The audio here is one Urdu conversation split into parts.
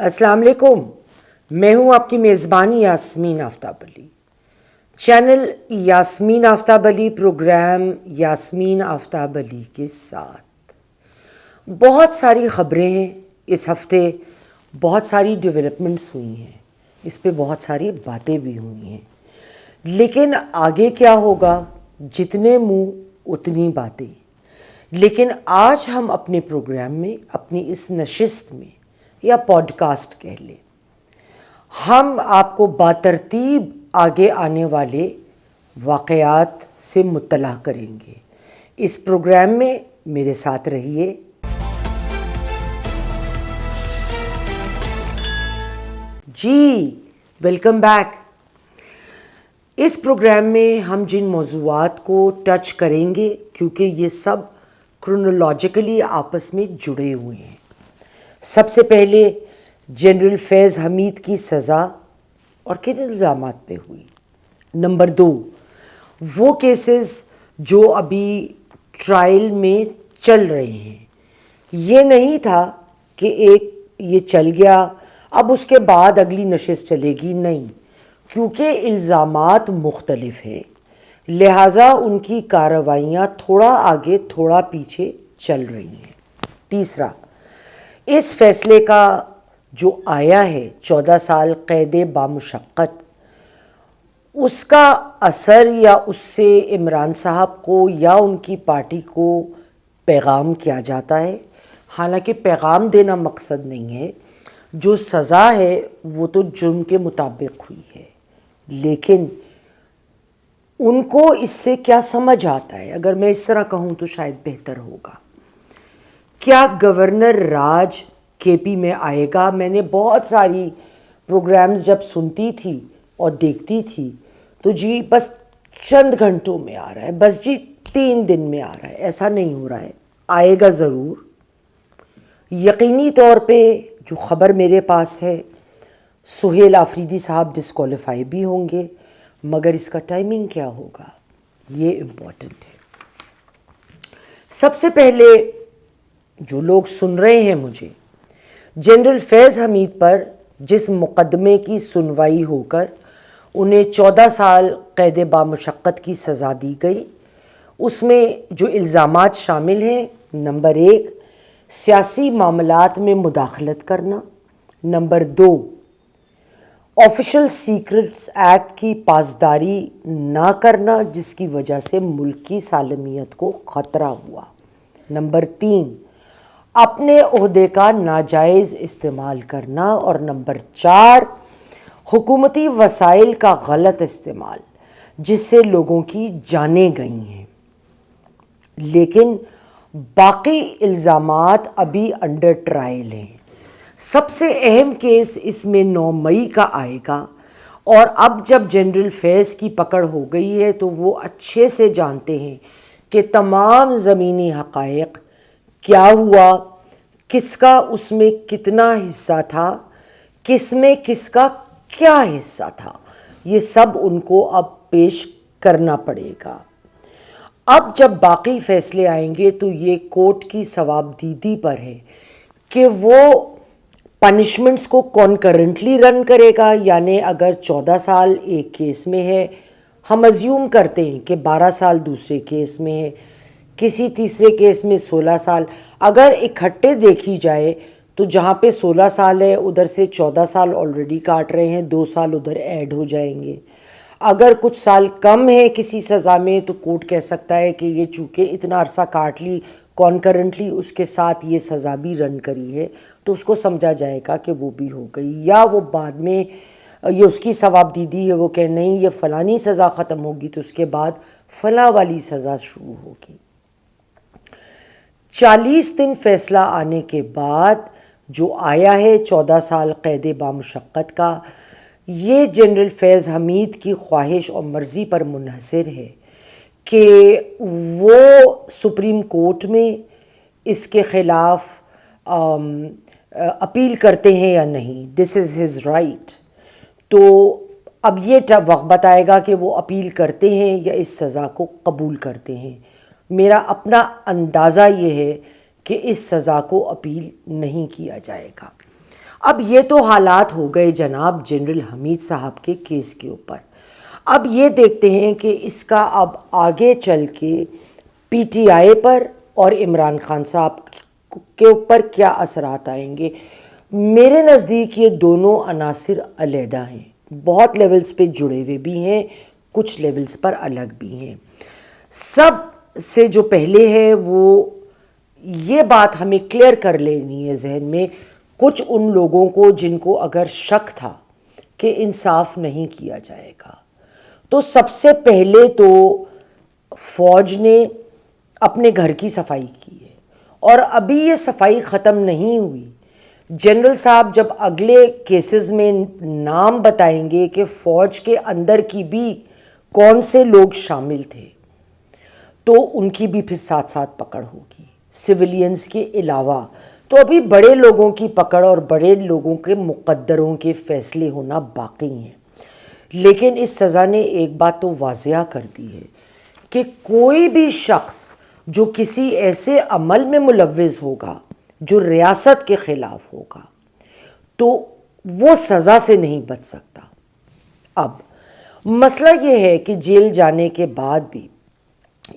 السلام علیکم، میں ہوں آپ کی میزبان یاسمین آفتاب علی۔ چینل یاسمین آفتاب علی، پروگرام یاسمین آفتاب علی کے ساتھ بہت ساری خبریں ہیں۔ اس ہفتے بہت ساری ڈیولپمنٹس ہوئی ہیں، اس پہ بہت ساری باتیں بھی ہوئی ہیں، لیکن آگے کیا ہوگا؟ جتنے منہ اتنی باتیں۔ لیکن آج ہم اپنے پروگرام میں، اپنی اس نشست میں یا پوڈ کاسٹ کہہ لیں، ہم آپ کو باترتیب آگے آنے والے واقعات سے مطلع کریں گے۔ اس پروگرام میں میرے ساتھ رہیے۔ جی ویلکم بیک۔ اس پروگرام میں ہم جن موضوعات کو ٹچ کریں گے، کیونکہ یہ سب کرونالوجیکلی آپس میں جڑے ہوئے ہیں۔ سب سے پہلے جنرل فیض حمید کی سزا اور کن الزامات پہ ہوئی۔ نمبر 2، وہ کیسز جو ابھی ٹرائل میں چل رہے ہیں۔ یہ نہیں تھا کہ ایک یہ چل گیا اب اس کے بعد اگلی نشست چلے گی، نہیں، کیونکہ الزامات مختلف ہیں، لہٰذا ان کی کارروائیاں تھوڑا آگے تھوڑا پیچھے چل رہی ہیں۔ تیسرا، اس فیصلے کا جو آیا ہے 14 سال قید بامشقت، اس کا اثر یا اس سے عمران صاحب کو یا ان کی پارٹی کو پیغام کیا جاتا ہے؟ حالانکہ پیغام دینا مقصد نہیں ہے، جو سزا ہے وہ تو جرم کے مطابق ہوئی ہے، لیکن ان کو اس سے کیا سمجھ آتا ہے؟ اگر میں اس طرح کہوں تو شاید بہتر ہوگا۔ کیا گورنر راج کے پی میں آئے گا؟ میں نے بہت ساری پروگرامز جب سنتی تھی اور دیکھتی تھی تو جی بس چند گھنٹوں میں آ رہا ہے، بس جی 3 دن میں آ رہا ہے، ایسا نہیں ہو رہا ہے، آئے گا ضرور۔ یقینی طور پہ جو خبر میرے پاس ہے، سہیل آفریدی صاحب ڈسکوالیفائی بھی ہوں گے، مگر اس کا ٹائمنگ کیا ہوگا یہ امپورٹنٹ ہے۔ سب سے پہلے جو لوگ سن رہے ہیں مجھے، جنرل فیض حمید پر جس مقدمے کی سنوائی ہو کر انہیں 14 سال قید بامشقت کی سزا دی گئی، اس میں جو الزامات شامل ہیں: نمبر 1، سیاسی معاملات میں مداخلت کرنا۔ نمبر 2، آفیشل سیکرٹس ایکٹ کی پاسداری نہ کرنا، جس کی وجہ سے ملک کی سالمیت کو خطرہ ہوا۔ نمبر 3، اپنے عہدے کا ناجائز استعمال کرنا۔ اور نمبر 4، حکومتی وسائل کا غلط استعمال، جس سے لوگوں کی جانیں گئی ہیں۔ لیکن باقی الزامات ابھی انڈر ٹرائل ہیں۔ سب سے اہم کیس اس میں 9 مئی کا آئے گا، اور اب جب جنرل فیض کی پکڑ ہو گئی ہے تو وہ اچھے سے جانتے ہیں کہ تمام زمینی حقائق کیا ہوا، کس کا اس میں کتنا حصہ تھا، کس میں کس کا کیا حصہ تھا، یہ سب ان کو اب پیش کرنا پڑے گا۔ اب جب باقی فیصلے آئیں گے تو یہ کورٹ کی ثوابدیدی پر ہے کہ وہ پنشمنٹس کو کنکرنٹلی رن کرے گا، یعنی اگر 14 سال ایک کیس میں ہے، ہم ازیوم کرتے ہیں کہ 12 سال دوسرے کیس میں ہے، کسی تیسرے کیس میں 16 سال، اگر اکٹھے دیکھی جائے تو جہاں پہ 16 سال ہے ادھر سے 14 سال آلریڈی کاٹ رہے ہیں، 2 سال ادھر ایڈ ہو جائیں گے۔ اگر کچھ سال کم ہے کسی سزا میں تو کورٹ کہہ سکتا ہے کہ یہ چونکہ اتنا عرصہ کاٹ لی کانکرنٹلی، اس کے ساتھ یہ سزا بھی رن کری ہے، تو اس کو سمجھا جائے گا کہ وہ بھی ہو گئی، یا وہ بعد میں یہ اس کی ثوابدیدی ہے، وہ کہ نہیں یہ فلانی سزا ختم ہوگی تو اس کے بعد فلاں والی سزا شروع ہوگی۔ 40 دن فیصلہ آنے کے بعد جو آیا ہے 14 سال قید بامشقت کا، یہ جنرل فیض حمید کی خواہش اور مرضی پر منحصر ہے کہ وہ سپریم کورٹ میں اس کے خلاف اپیل کرتے ہیں یا نہیں۔ دس از ہز رائٹ۔ تو اب یہ وقت بتائے گا کہ وہ اپیل کرتے ہیں یا اس سزا کو قبول کرتے ہیں۔ میرا اپنا اندازہ یہ ہے کہ اس سزا کو اپیل نہیں کیا جائے گا۔ اب یہ تو حالات ہو گئے جناب جنرل حمید صاحب کے کیس کے اوپر. اب یہ دیکھتے ہیں کہ اس کا اب آگے چل کے پی ٹی آئی پر اور عمران خان صاحب کے اوپر کیا اثرات آئیں گے. میرے نزدیک یہ دونوں عناصر علیحدہ ہیں, بہت لیولز پہ جڑے ہوئے بھی ہیں, کچھ لیولز پر الگ بھی ہیں. سب سے جو پہلے ہے وہ یہ بات ہمیں کلیئر کر لینی ہے ذہن میں, کچھ ان لوگوں کو جن کو اگر شک تھا کہ انصاف نہیں کیا جائے گا, تو سب سے پہلے تو فوج نے اپنے گھر کی صفائی کی ہے, اور ابھی یہ صفائی ختم نہیں ہوئی. جنرل صاحب جب اگلے کیسز میں نام بتائیں گے کہ فوج کے اندر کی بھی کون سے لوگ شامل تھے, تو ان کی بھی پھر ساتھ ساتھ پکڑ ہوگی سویلینز کے علاوہ. تو ابھی بڑے لوگوں کی پکڑ اور بڑے لوگوں کے مقدروں کے فیصلے ہونا باقی ہیں. لیکن اس سزا نے ایک بات تو واضح کر دی ہے کہ کوئی بھی شخص جو کسی ایسے عمل میں ملوث ہوگا جو ریاست کے خلاف ہوگا تو وہ سزا سے نہیں بچ سکتا. اب مسئلہ یہ ہے کہ جیل جانے کے بعد بھی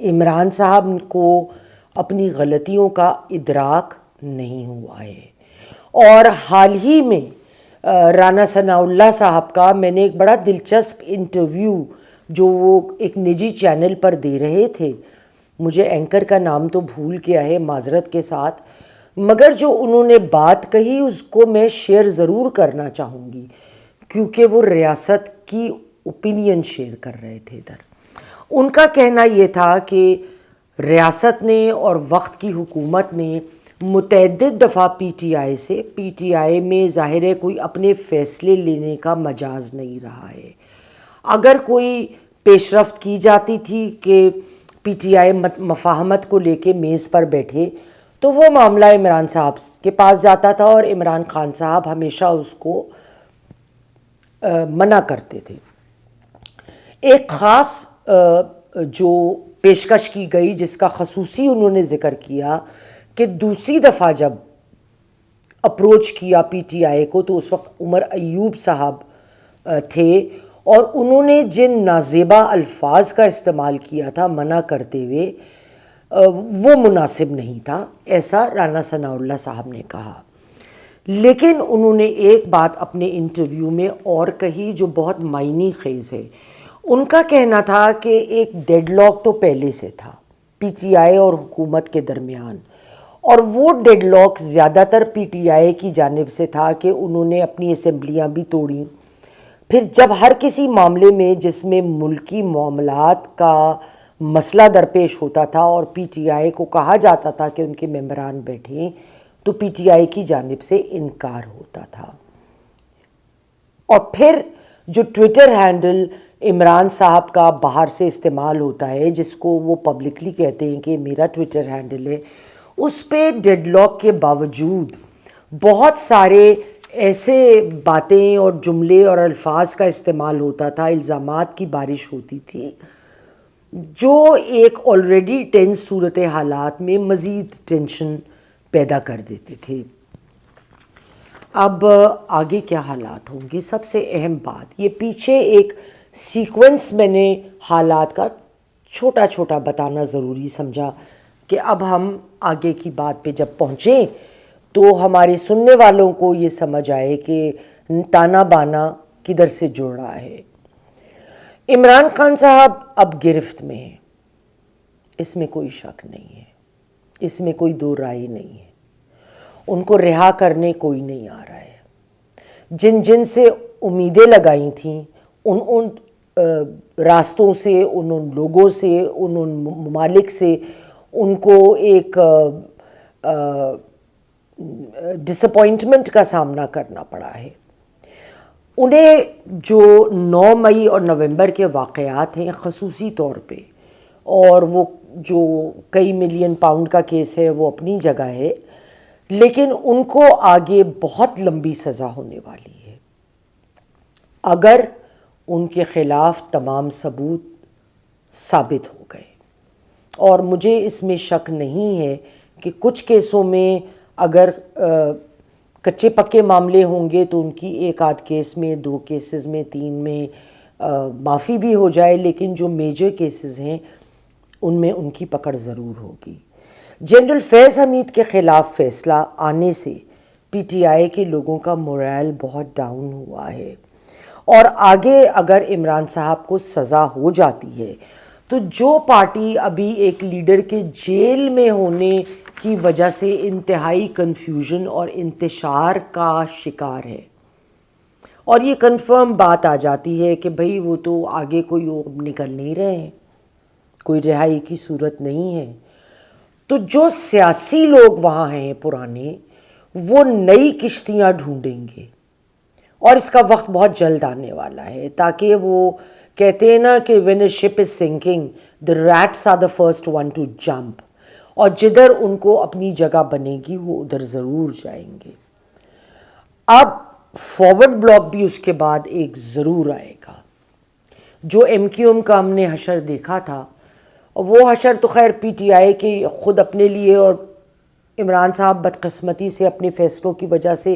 عمران صاحب کو اپنی غلطیوں کا ادراک نہیں ہوا ہے. اور حال ہی میں رانا ثناء اللہ صاحب کا میں نے ایک بڑا دلچسپ انٹرویو جو وہ ایک نجی چینل پر دے رہے تھے, مجھے اینکر کا نام تو بھول گیا ہے معذرت کے ساتھ, مگر جو انہوں نے بات کہی اس کو میں شیئر ضرور کرنا چاہوں گی کیونکہ وہ ریاست کی اوپینین شیئر کر رہے تھے ادھر. ان کا کہنا یہ تھا کہ ریاست نے اور وقت کی حکومت نے متعدد دفعہ پی ٹی آئی میں ظاہر ہے کوئی اپنے فیصلے لینے کا مجاز نہیں رہا ہے. اگر کوئی پیش رفت کی جاتی تھی کہ پی ٹی آئی مفاہمت کو لے کے میز پر بیٹھے تو وہ معاملہ عمران صاحب کے پاس جاتا تھا اور عمران خان صاحب ہمیشہ اس کو منع کرتے تھے. ایک خاص جو پیشکش کی گئی جس کا خصوصی انہوں نے ذکر کیا کہ دوسری دفعہ جب اپروچ کیا پی ٹی آئی کو تو اس وقت عمر ایوب صاحب تھے, اور انہوں نے جن نازیبا الفاظ کا استعمال کیا تھا منع کرتے ہوئے وہ مناسب نہیں تھا, ایسا رانا ثناء اللہ صاحب نے کہا. لیکن انہوں نے ایک بات اپنے انٹرویو میں اور کہی جو بہت معنی خیز ہے. ان کا کہنا تھا کہ ایک ڈیڈ لاک تو پہلے سے تھا پی ٹی آئی اور حکومت کے درمیان, اور وہ ڈیڈ لاک زیادہ تر پی ٹی آئی کی جانب سے تھا کہ انہوں نے اپنی اسمبلیاں بھی توڑیں. پھر جب ہر کسی معاملے میں جس میں ملکی معاملات کا مسئلہ درپیش ہوتا تھا اور پی ٹی آئی کو کہا جاتا تھا کہ ان کے ممبران بیٹھیں تو پی ٹی آئی کی جانب سے انکار ہوتا تھا. اور پھر جو ٹویٹر ہینڈل عمران صاحب کا باہر سے استعمال ہوتا ہے جس کو وہ پبلکلی کہتے ہیں کہ میرا ٹویٹر ہینڈل ہے, اس پہ ڈیڈ لاک کے باوجود بہت سارے ایسے باتیں اور جملے اور الفاظ کا استعمال ہوتا تھا, الزامات کی بارش ہوتی تھی جو ایک آلریڈی ٹینس صورت حالات میں مزید ٹینشن پیدا کر دیتے تھے. اب آگے کیا حالات ہوں گے, سب سے اہم بات یہ پیچھے ایک سیکوینس میں نے حالات کا چھوٹا چھوٹا بتانا ضروری سمجھا کہ اب ہم آگے کی بات پہ جب پہنچیں تو ہمارے سننے والوں کو یہ سمجھ آئے کہ تانا بانا کدھر سے جڑ رہا ہے. عمران خان صاحب اب گرفت میں ہیں, اس میں کوئی شک نہیں ہے, اس میں کوئی دو رائے نہیں ہے. ان کو رہا کرنے کوئی نہیں آ رہا ہے. جن سے امیدیں لگائی تھیں ان راستوں سے, ان لوگوں سے, ان ممالک سے ان کو ایک ڈس اپوائنٹمنٹ کا سامنا کرنا پڑا ہے. انہیں جو 9 مئی اور نومبر کے واقعات ہیں خصوصی طور پہ, اور وہ جو کئی ملین پاؤنڈ کا کیس ہے وہ اپنی جگہ ہے, لیکن ان کو آگے بہت لمبی سزا ہونے والی ہے اگر ان کے خلاف تمام ثبوت ثابت ہو گئے. اور مجھے اس میں شک نہیں ہے کہ کچھ کیسوں میں اگر کچے پکے معاملے ہوں گے تو ان کی ایک آدھ کیس میں، 2 کیسز میں، 3 میں معافی بھی ہو جائے، لیکن جو میجر کیسز ہیں ان میں ان کی پکڑ ضرور ہوگی۔ جنرل فیض حمید کے خلاف فیصلہ آنے سے پی ٹی آئی کے لوگوں کا مورائل بہت ڈاؤن ہوا ہے، اور آگے اگر عمران صاحب کو سزا ہو جاتی ہے تو جو پارٹی ابھی ایک لیڈر کے جیل میں ہونے کی وجہ سے انتہائی کنفیوژن اور انتشار کا شکار ہے، اور یہ کنفرم بات آ جاتی ہے کہ بھئی وہ تو آگے کوئی نکل نہیں رہے ہیں، کوئی رہائی کی صورت نہیں ہے، تو جو سیاسی لوگ وہاں ہیں پرانے، وہ نئی کشتیاں ڈھونڈیں گے، اور اس کا وقت بہت جلد آنے والا ہے، تاکہ وہ کہتے ہیں نا کہ when a ship is sinking the rats are the first one to jump، اور جدھر ان کو اپنی جگہ بنے گی وہ ادھر ضرور جائیں گے۔ اب فارورڈ بلاک بھی اس کے بعد ایک ضرور آئے گا۔ جو ایم کیو ایم کا ہم نے حشر دیکھا تھا، وہ حشر تو خیر پی ٹی آئی کے خود اپنے لیے، اور عمران صاحب بدقسمتی سے اپنے فیصلوں کی وجہ سے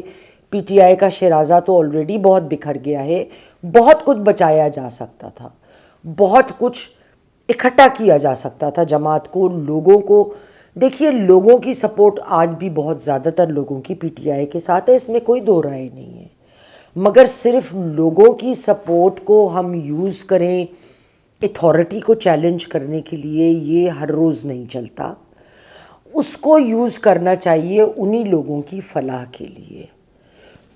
پی ٹی آئی کا شیرازہ تو آلریڈی بہت بکھر گیا ہے، بہت کچھ بچایا جا سکتا تھا، بہت کچھ اکٹھا کیا جا سکتا تھا جماعت کو، لوگوں کو۔ دیکھیے لوگوں کی سپورٹ آج بھی بہت زیادہ تر لوگوں کی پی ٹی آئی کے ساتھ ہے، اس میں کوئی دو رائے نہیں ہے، مگر صرف لوگوں کی سپورٹ کو ہم یوز کریں اتھارٹی کو چیلنج کرنے کے لیے، یہ ہر روز نہیں چلتا، اس کو یوز کرنا چاہیے انہی لوگوں کی فلاح کے لیے۔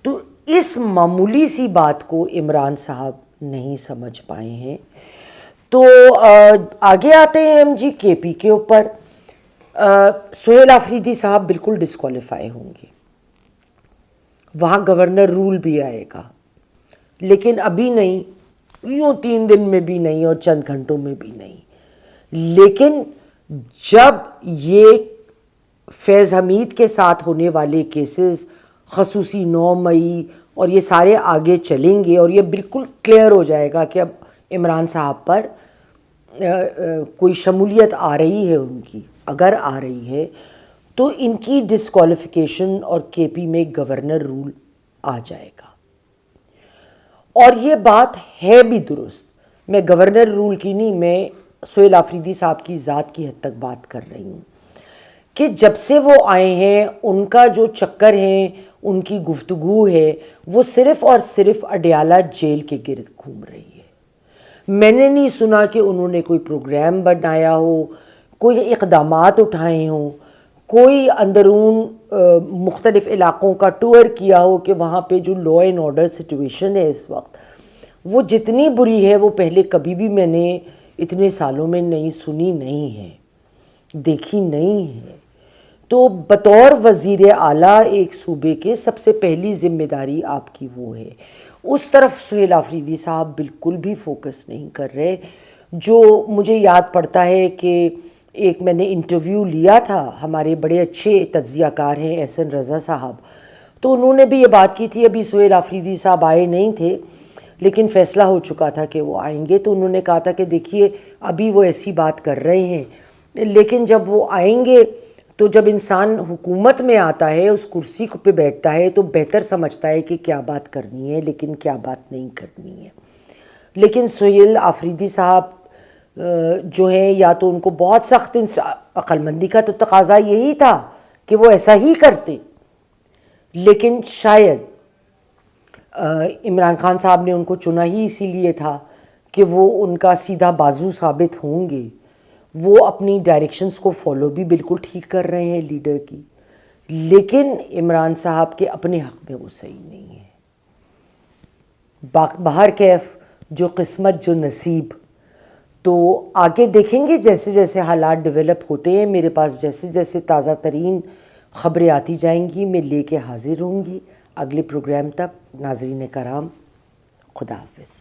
تو اس معمولی سی بات کو عمران صاحب نہیں سمجھ پائے ہیں۔ تو آگے آتے ہیں ہم جی کے پی کے اوپر۔ سہیل آفریدی صاحب بالکل ڈسکوالیفائی ہوں گے، وہاں گورنر رول بھی آئے گا، لیکن ابھی نہیں، یوں 3 دن میں بھی نہیں اور چند گھنٹوں میں بھی نہیں، لیکن جب یہ فیض حمید کے ساتھ ہونے والے کیسز خصوصی 9 مئی اور یہ سارے آگے چلیں گے، اور یہ بالکل کلیئر ہو جائے گا کہ اب عمران صاحب پر کوئی شمولیت آ رہی ہے ان کی، اگر آ رہی ہے تو ان کی ڈسکوالیفیکیشن اور کے پی میں گورنر رول آ جائے گا۔ اور یہ بات ہے بھی درست، میں گورنر رول کی نہیں، میں سہیل آفریدی صاحب کی ذات کی حد تک بات کر رہی ہوں کہ جب سے وہ آئے ہیں ان کا جو چکر ہے، ان کی گفتگو ہے، وہ صرف اور صرف اڈیالہ جیل کے گرد گھوم رہی ہے۔ میں نے نہیں سنا کہ انہوں نے کوئی پروگرام بنایا ہو، کوئی اقدامات اٹھائے ہوں، کوئی اندرون مختلف علاقوں کا ٹور کیا ہو کہ وہاں پہ جو لا اینڈ آرڈر سچویشن ہے اس وقت وہ جتنی بری ہے وہ پہلے کبھی بھی میں نے اتنے سالوں میں نہیں سنی نہیں ہے، دیکھی نہیں ہے۔ تو بطور وزیر اعلیٰ ایک صوبے کے سب سے پہلی ذمہ داری آپ کی وہ ہے، اس طرف سہیل آفریدی صاحب بالکل بھی فوکس نہیں کر رہے۔ جو مجھے یاد پڑتا ہے کہ ایک میں نے انٹرویو لیا تھا، ہمارے بڑے اچھے تجزیہ کار ہیں احسن رضا صاحب، تو انہوں نے بھی یہ بات کی تھی، ابھی سہیل آفریدی صاحب آئے نہیں تھے لیکن فیصلہ ہو چکا تھا کہ وہ آئیں گے، تو انہوں نے کہا تھا کہ دیکھیے ابھی وہ ایسی بات کر رہے ہیں، لیکن جب وہ آئیں گے تو جب انسان حکومت میں آتا ہے، اس کرسی پہ بیٹھتا ہے تو بہتر سمجھتا ہے کہ کیا بات کرنی ہے لیکن کیا بات نہیں کرنی ہے۔ لیکن سہیل آفریدی صاحب جو ہیں، یا تو ان کو بہت سخت عقل مندی کا تو تقاضا یہی تھا کہ وہ ایسا ہی کرتے، لیکن شاید عمران خان صاحب نے ان کو چنا ہی اسی لیے تھا کہ وہ ان کا سیدھا بازو ثابت ہوں گے، وہ اپنی ڈائریکشنز کو فالو بھی بالکل ٹھیک کر رہے ہیں لیڈر کی، لیکن عمران صاحب کے اپنے حق میں وہ صحیح نہیں ہے۔ بہر کیف جو قسمت جو نصیب، تو آگے دیکھیں گے جیسے جیسے حالات ڈیولپ ہوتے ہیں، میرے پاس جیسے جیسے تازہ ترین خبریں آتی جائیں گی میں لے کے حاضر ہوں گی۔ اگلے پروگرام تک ناظرین کرام، خدا حافظ۔